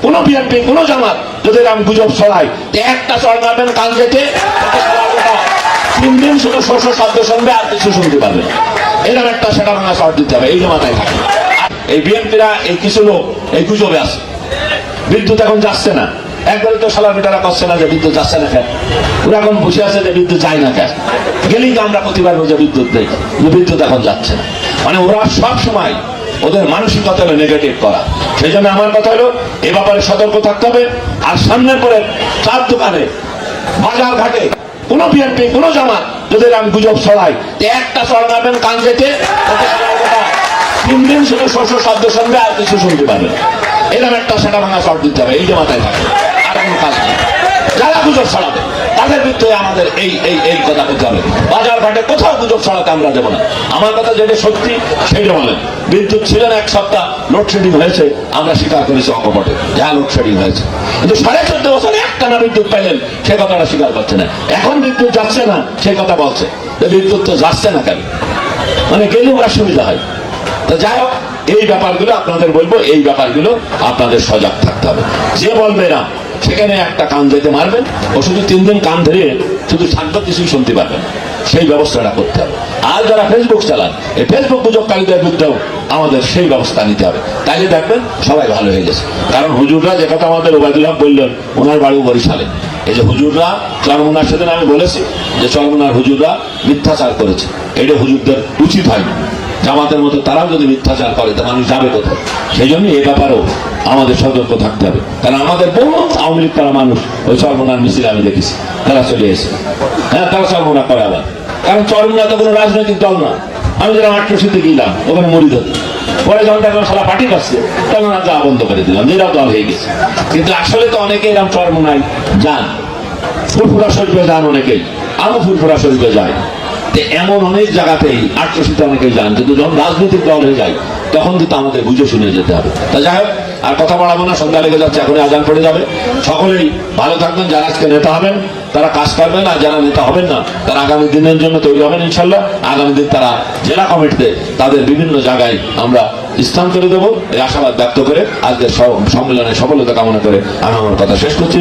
কোনো বিএনপি কোনো জামাত যদি এরকম গুজব ছড়ায় একটা চড় মারবেন কান কেটে 3 দিন শুধু শস্য শব্দ শুনবে আর কিছু শুনতে পারবে এরকম একটা সেটা ভাঙা চড় দিতে হবে এই যে মাথায় থাকে। এই বিএনপিরা এই কিছু লোক এই গুজবে আছে বিদ্যুৎ এখন যাচ্ছে না একবারে তো সালার মিটারা করছে না যে বিদ্যুৎ যাচ্ছে না কেন ওরা এখন বসে আছে যে বিদ্যুৎ যায় না কেন গেলেই তো আমরা প্রতিবার যে বিদ্যুৎ নেই যে বিদ্যুৎ এখন যাচ্ছে না মানে ওরা সব সময় ওদের মানসিকতা হলো নেগেটিভ করা। সেই জন্য আমার কথা হলো এ ব্যাপারে সতর্ক থাকতে হবে। আর সামনের পরে চার দোকানে বাজার ঘাটে কোন বিএনপি কোন জামাত যদি এরকম গুজব ছড়ায় একটা চড় মারবেন কান কেটে 3 দিন শুধু শস্য শব্দ শুনবে আর কিছু শুনতে পারবে এরকম একটা সেটা ভাঙা চড় দিতে হবে এই যে মাথায় থাকে আর কোনো কাজ নেই। যারা গুজব ছড়াবে তাদের বিরুদ্ধে আমাদের এই এই এই কথা বলতে হবে। বাজার ঘাটে কোথাও গুজব ছড়াতে আমরা দেবো না। আমার কথা যেটা সত্যি সেইটা বলেন। বিদ্যুৎ ছিল না এক সপ্তাহ লোডশেডিং হয়েছে আমরা স্বীকার করেছি অকপটে যা লোডশেডিং হয়েছে কিন্তু 14.5 বছরে একটানা বিদ্যুৎ পাইলেন সে কথাটা স্বীকার করছে না। এখন বিদ্যুৎ যাচ্ছে না সেই কথা বলছে বিদ্যুৎ তো যাচ্ছে না কেন মানে গেলে ওরা সুবিধা হয়। তো যাই হোক এই ব্যাপারগুলো আপনাদের বলবো এই ব্যাপারগুলো আপনাদের সজাগ থাকতে হবে। যে বলবে না সেখানে একটা কান যেতে মারবেন ও শুধু 3 দিন কান ধরে শুধু থাকবে কিছুই শুনতে পারবেন সেই ব্যবস্থাটা করতে হবে। আর যারা ফেসবুক চালান এই ফেসবুক গুজবকারীদের বিরুদ্ধেও আমাদের সেই ব্যবস্থা নিতে হবে তাইলে দেখবেন সবাই ভালো হয়ে গেছে। কারণ হুজুররা যে কথা আমাদের ওবায়দুল্লাহ বললেন ওনার বাড়ি বরিশালে এই যে হুজুররা চরমোনার সেদিন আমি বলেছি যে চরমোনার হুজুররা মিথ্যাচার করেছে এটা হুজুরদের উচিত হয়নি। জামাতের মতো তারাও যদি মিথ্যাচার করে তা মানুষ যাবে কোথায়? সেই জন্য এই ব্যাপারেও আমাদের সতর্ক থাকতে হবে। কারণ আমাদের বহু আওয়ামী লীগ করা মানুষ ওই চরমোনার মিছিল আমি দেখেছি তারা চলে এসে হ্যাঁ তারা চরমোনা করে আবার কারণ চরমোনা তো কোনো রাজনৈতিক দল না। আমি যেরকম 88-তে গেলাম ওখানে মরিদ হতো পরে যখন দেখলাম সারা পার্টি করছে তখন আর যাওয়া বন্ধ করে দিলাম যেটা দল হয়ে গেছে। কিন্তু আসলে তো অনেকে এরকম চরমোনায় যান ফুরফুরা শরীফে যান অনেকেই আরো ফুরফুরা শরীফে যায় এমন অনেক জায়গাতেই 88-তে অনেকে যান কিন্তু যখন রাজনৈতিক দল হয়ে যায় তখন কিন্তু আমাদের বুঝে শুনে যেতে হবে। তা যাই হোক আর কথা বাড়াবো না সন্ধ্যা লেগে যাচ্ছে এখনই আজান পড়ে যাবে। সকলেই ভালো থাকবেন। যারা আজকে নেতা হবেন তারা কাজ করবেন আর যারা নেতা হবেন না তারা আগামী দিনের জন্য তৈরি হবেন ইনশাল্লাহ। আগামী দিন তারা জেলা কমিটিতে তাদের বিভিন্ন জায়গায় আমরা স্থান করে দেবো এই আশাবাদ ব্যক্ত করে আজকের সম্মেলনে সফলতা কামনা করে আমি আমার কথা শেষ করছি।